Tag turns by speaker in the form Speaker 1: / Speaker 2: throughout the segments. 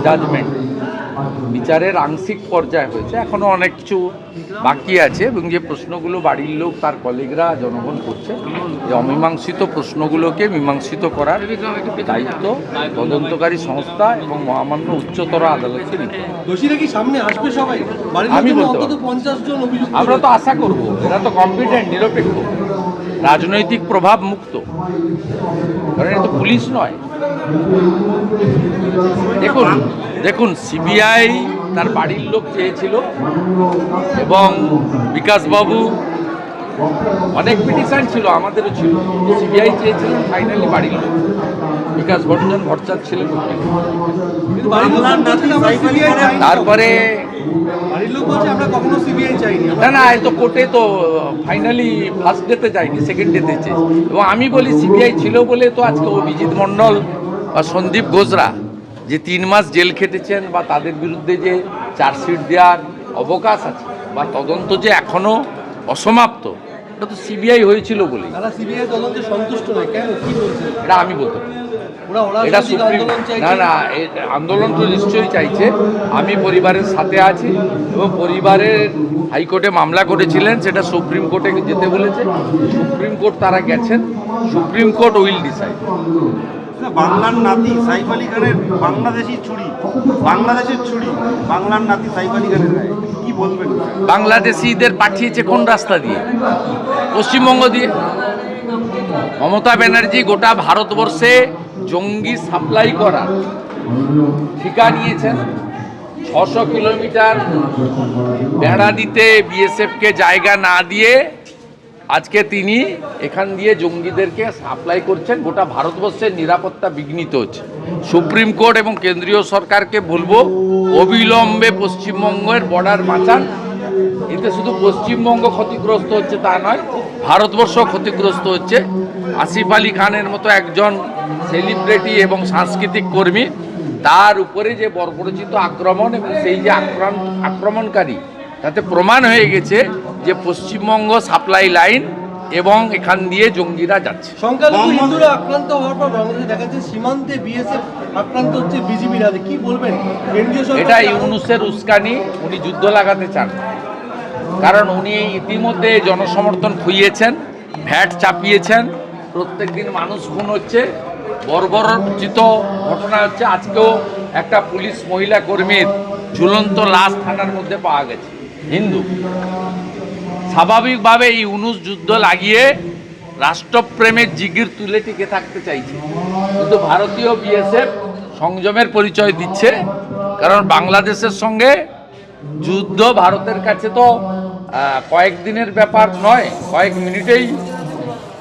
Speaker 1: Judgement, বিচারের আংশিক পর্যায়ে হয়েছে, এখনও অনেক কিছু বাকি আছে এবং যে প্রশ্নগুলো বাড়ির লোক তার কলিগরা জনগণ করছে, যে অমীমাংসিত প্রশ্নগুলোকে মীমাংসিত করার দায়িত্ব তদন্তকারী সংস্থা এবং মহামান্য উচ্চতর আদালতের।
Speaker 2: দোষীরা কি সামনে আসবে সবাই?
Speaker 1: আমি বলতে পারবো,
Speaker 2: 50 জন অভিযুক্ত,
Speaker 1: আমরা তো আশা করব, এরা তো কম্পিটেন্ট, নিরপেক্ষ, রাজনৈতিক প্রভাব মুক্ত, কারণ এটা তো পুলিশ নয়। দেখুন সিবিআই তার বাড়ির লোক চেয়েছিল এবং বিকাশবাবু, অনেক পিটিশন ছিল, আমাদেরও ছিল, সিবিআই চেয়েছিলেন, ফাইনালি বাড়ির লোক বিকাশ ভট্টাচার্য ভট্টাচার্য ছিলেন। তারপরে
Speaker 2: বাড়ির লোক বলছে আমরা কখনো সিবিআই চাইনি।
Speaker 1: না, এই তো কোর্টে তো ফাইনালি ফার্স্ট ডেতে যায়নি, সেকেন্ড ডেতে চেয়েছে। এবং আমি বলি সিবিআই ছিল বলে তো আজকে অভিজিৎ মণ্ডল বা সন্দীপ ঘোষরা যে 3 মাস জেল খেটেছেন বা তাদের বিরুদ্ধে যে চার্জশিট দেওয়ার অবকাশ আছে বা তদন্ত যে এখনও অসমাপ্ত, এটা তো সিবিআই হয়েছিল বলেই।
Speaker 2: তারা সিবিআই তদন্তে সন্তুষ্ট নয়, কেন, কি বলছে?
Speaker 1: এটা আমি বলতে পারি,
Speaker 2: এটা
Speaker 1: না আন্দোলন তো নিশ্চয়ই চাইছে। আমি পরিবারের সাথে আছি এবং পরিবারের হাইকোর্টে মামলা করেছিলেন, সেটা সুপ্রিম কোর্টে যেতে বলেছে, সুপ্রিম কোর্ট তারা গেছেন, সুপ্রিম কোর্ট উইল ডিসাইড।
Speaker 3: বাংলার নাতি সাইফ আলী খানের বাংলাদেশের ছুরি, বাংলার নাতি সাইফ আলী খানের রায় কি বলবেন?
Speaker 1: বাংলাদেশিদের পাঠিয়েছে কোন রাস্তা দিয়ে? পশ্চিমবঙ্গ দিয়ে। মমতা ব্যানার্জি গোটা ভারতবর্ষে জঙ্গি সাপ্লাই করার ঠিকা নিয়েছেন। 600 কিলোমিটার বেড়া দিতে বিএসএফকে জায়গা না দিয়ে আজকে তিনি এখান দিয়ে জঙ্গিদেরকে সাপ্লাই করছেন। গোটা ভারতবর্ষের নিরাপত্তা বিঘ্নিত হচ্ছে। সুপ্রিম কোর্ট এবং কেন্দ্রীয় সরকারকে বলবো, অবিলম্বে পশ্চিমবঙ্গের বর্ডার বাঁচান। এতে শুধু পশ্চিমবঙ্গ ক্ষতিগ্রস্ত হচ্ছে তা নয়, ভারতবর্ষ ক্ষতিগ্রস্ত হচ্ছে। আসিফ আলী খানের মতো একজন সেলিব্রিটি এবং সাংস্কৃতিক কর্মী, তার উপরে যে বর্বরচিত আক্রমণ এবং সেই যে আক্রমণকারী, তাতে প্রমাণ হয়ে গেছে যে পশ্চিমবঙ্গ সাপ্লাই লাইন এবং এখান দিয়ে জঙ্গিরা যাচ্ছে।
Speaker 2: সংখ্যালঘু হিন্দুরা আক্রান্ত হওয়ার পর বাংলাদেশে দেখা যাচ্ছে সীমান্তে বিএসএফ আক্রান্ত হচ্ছে বিজিবিরা, কি বলবেন?
Speaker 1: এটা ইউনূসের উস্কানি, উনি যুদ্ধ লাগাতে চান, কারণ উনি ইতিমধ্যে জনসমর্থন খুইয়েছেন, ভ্যাট চাপিয়েছেন, প্রত্যেক দিন মানুষ খুন হচ্ছে, বর্বরচিত ঘটনা হচ্ছে। আজকেও একটা পুলিশ মহিলা কর্মীর ঝুলন্ত লাশ থানার মধ্যে পাওয়া গেছে, হিন্দু। স্বাভাবিকভাবে এই ইউনূস যুদ্ধ লাগিয়ে রাষ্ট্রপ্রেমের জিগির তুলে টিকে থাকতে চাইছে, কিন্তু ভারতীয় বিএসএফ সংযমের পরিচয় দিচ্ছে, কারণ বাংলাদেশের সঙ্গে যুদ্ধ ভারতের কাছে তো কয়েকদিনের ব্যাপার নয়, কয়েক মিনিটেই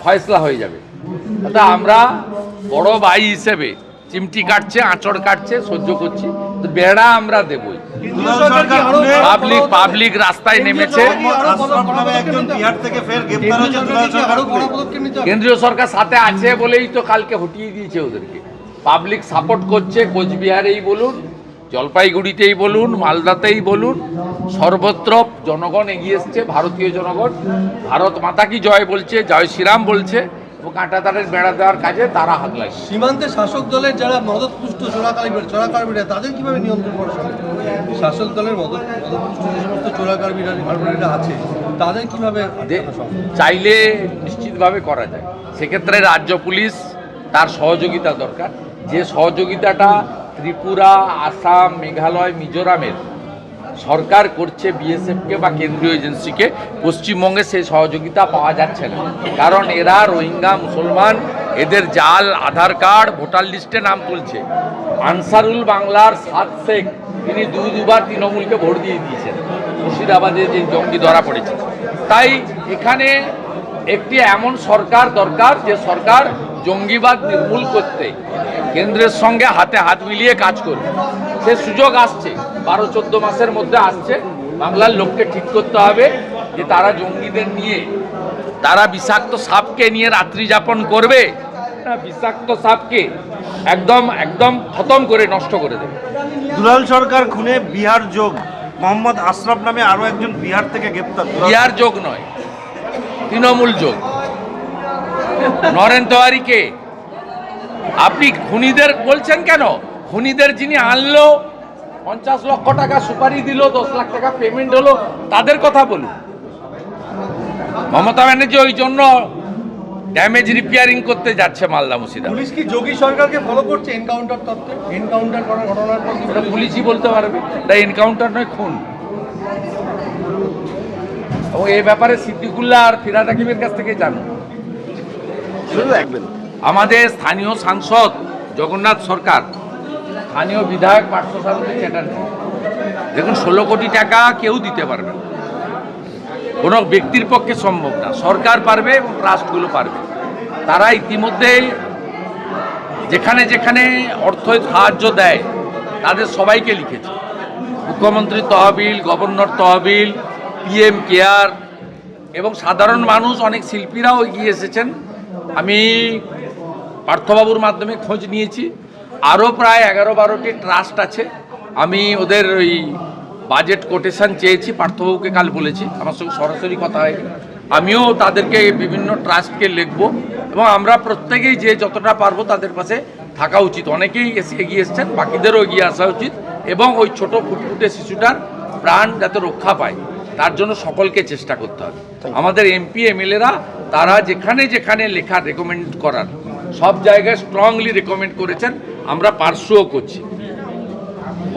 Speaker 1: ফয়সলা হয়ে যাবে। তা আমরা বড় ভাই হিসেবে চিমটি কাটছে, আঁচড় কাটছে, সহ্য করছি, বেড়া আমরা দেবই। পাবলিক রাস্তায় নেমেছে, কেন্দ্রীয় সরকার সাথে আছে বলেই তো কালকে হটিয়ে দিয়েছে ওদেরকে। পাবলিক সাপোর্ট করছে, কোচবিহারেই বলুন, জলপাইগুড়িতেই বলুন, মালদাতেই বলুন, সর্বত্র জনগণ এগিয়ে এসছে। ভারতীয় জনগণ ভারত মাতা কি জয় বলছে, জয় শ্রীরাম বলছে এবং কাঁটাতারের বেড়া দেওয়ার কাজে তারা হাত লাগছে।
Speaker 2: সীমান্তে শাসক দলের যারা মদতপুষ্ট চোরাকারবিরা, তাদের কিভাবে নিয়ন্ত্রণ করা সম্ভব? শাসক দলের মদতপুষ্ট যে সমস্ত চোরাকারবিরা আছে, তাদের কিভাবে
Speaker 1: চাইলে নিশ্চিতভাবে করা যায়। সেক্ষেত্রে রাজ্য পুলিশ তার সহযোগিতা দরকার, যে সহযোগিতাটা ত্রিপুরা, আসাম, মেঘালয়, মিজোরামের সরকার করছে বিএসএফকে বা কেন্দ্রীয় এজেন্সিকে, পশ্চিমবঙ্গে সেই সহযোগিতা পাওয়া যাচ্ছে না। কারণ এরা রোহিঙ্গা মুসলমান, এদের জাল আধার কার্ড, ভোটার লিস্টে নাম তুলছে। আনসারুল বাংলার সাদ শেখ, তিনি দুবার তৃণমূলকে ভোট দিয়ে দিয়েছেন মুর্শিদাবাদে যে জঙ্গি ধরা পড়েছে। তাই এখানে একটি এমন সরকার দরকার যে সরকার জঙ্গিবাদ নির্মূল করতে কেন্দ্রের সঙ্গে হাতে হাত মিলিয়ে কাজ করবে। সে সুযোগ আসছে, 12-14 মাসের মধ্যে আসছে। বাংলার লোককে ঠিক করতে হবে যে তারা জঙ্গিদের নিয়ে, তারা বিষাক্ত সাপকে নিয়ে রাত্রি যাপন করবে না বিষাক্ত সাপকে একদম খতম করে নষ্ট করে দেবে।
Speaker 3: দুলাল সরকার খুনে বিহার যোগ, মোহাম্মদ আশরাফ নামে আরো একজন বিহার থেকে গ্রেপ্তার।
Speaker 1: বিহার যোগ নয়, তৃণমূল যোগ। নরেন তেওয়ারিকে আপনি খুনিদের বলছেন কেন? খুনিদের যিনি আনলো 50 লক্ষ টাকা সুপারি দিল, 10 লাখ টাকা পেমেন্ট হলো, তাদের কথা বলুন। মমতা ব্যানার্জি ওই জন্য ড্যামেজ রিপেয়ারিং করতে যাচ্ছে মালদা মুর্শিদাবাদ।
Speaker 2: পুলিশ কি যোগী সরকারকে ফলো করছে এনকাউন্টার তত্ত্বে? এনকাউন্টার করার ঘটনার পর কি
Speaker 1: ওটা পুলিশই বলতে পারবে, এটা এনকাউন্টার নয়, খুন। এবং এই ব্যাপারে সিদ্দিকুল্লাহ আর ফিরহাদ হাকিমের কাছ থেকে জানো। আমাদের স্থানীয় সাংসদ জগন্নাথ সরকার, স্থানীয় বিধায়ক পার্থসারথী চ্যাটার্জি, দেখুন 16 কোটি টাকা কেউ দিতে পারবে না, কোনো ব্যক্তির পক্ষে সম্ভব না, সরকার পারবে এবং ট্রাস্টগুলো পারবে। তারা ইতিমধ্যেই যেখানে যেখানে অর্থ সাহায্য দেয় তাদের সবাইকে লিখেছে, মুখ্যমন্ত্রী তহবিল, গভর্নর তহবিল, PM কেয়ার, এবং সাধারণ মানুষ, অনেক শিল্পীরাও এগিয়ে এসেছেন। আমি পার্থবাবুর মাধ্যমে খোঁজ নিয়েছি, আরও প্রায় 11-12টি ট্রাস্ট আছে। আমি ওদের ওই বাজেট কোটেশন চেয়েছি, পার্থবাবুকে কাল বলেছি, আমার সঙ্গে সরাসরি কথা হয়নি। আমিও তাদেরকে বিভিন্ন ট্রাস্টকে লিখব এবং আমরা প্রত্যেকেই যে যতটা পারবো তাদের পাশে থাকা উচিত। অনেকেই এগিয়ে এসছেন, বাকিদেরও এগিয়ে আসা উচিত এবং ওই ছোট ফুটফুটে শিশুটার প্রাণ যাতে রক্ষা পায় তার জন্য সকলকে চেষ্টা করতে হবে। আমাদের MP MLA-রা তারা যেখানে যেখানে লেখা রেকমেন্ড করার সব জায়গায় স্ট্রংলি রেকমেন্ড করেছেন, আমরা পার্শ্বও করছি।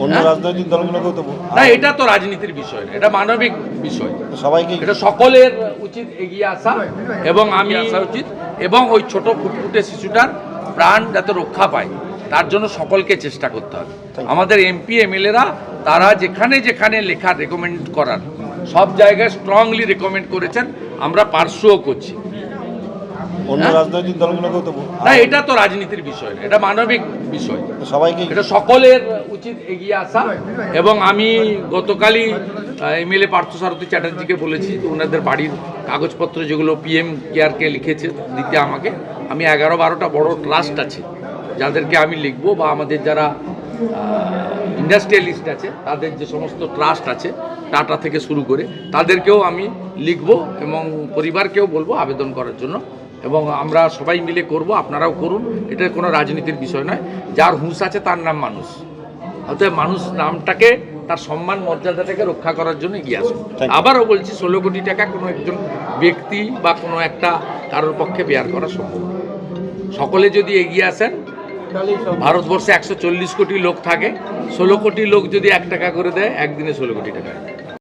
Speaker 3: অন্য রাজনৈতিক দলগুলোকেও তো
Speaker 1: না, এটা তো রাজনীতির বিষয় না, এটা মানবিক বিষয়।
Speaker 3: সবাইকে
Speaker 1: এটা সকলের উচিত এগিয়ে আসা এবং আমি আসা উচিত এবং ওই ছোট ফুটফুটে শিশুটার প্রাণ যাতে রক্ষা পায় তার জন্য সকলকে চেষ্টা করতে হবে। আমাদের MP MLA-রা তারা যেখানে যেখানে লেখা রেকমেন্ড করার সব জায়গায় স্ট্রংলি রেকমেন্ড করেছেন, আমরা পার্শ্বও করছি।
Speaker 3: অন্য রাজনৈতিক দলগুলোকেও তো
Speaker 1: না, এটা তো রাজনীতির বিষয় না, এটা মানবিক বিষয়।
Speaker 3: সবাইকে
Speaker 1: এটা সকলের উচিত এগিয়ে আসা এবং আমি গতকালই MLA পার্থসারথী চ্যাটার্জিকে বলেছি ওনাদের বাড়ির কাগজপত্র যেগুলো PM কেয়ারকে লিখেছে দিতে আমাকে। আমি 11-12টা বড় ট্রাস্ট আছে যাদেরকে আমি লিখবো, বা আমাদের যারা ইন্ডাস্ট্রিয়ালিস্ট আছে তাদের যে সমস্ত ট্রাস্ট আছে টাটা থেকে শুরু করে তাদেরকেও আমি লিখবো এবং পরিবারকেও বলবো আবেদন করার জন্য, এবং আমরা সবাই মিলে করব, আপনারাও করুন। এটা কোনো রাজনীতির বিষয় নয়, যার হুঁশ আছে তার নাম মানুষ, অতএব মানুষ নামটাকে, তার সম্মান মর্যাদাটাকে রক্ষা করার জন্য এগিয়ে আসুন। আবারও বলছি, 16 কোটি টাকা কোনো একজন ব্যক্তি বা কোনো একটা কারোর পক্ষে বেয়ার করা সম্ভব না। সকলে যদি এগিয়ে আসেন, ভারতবর্ষে 140 কোটি লোক থাকে, 16 কোটি লোক যদি 1 টাকা করে দেয়, একদিনে 16 কোটি টাকা।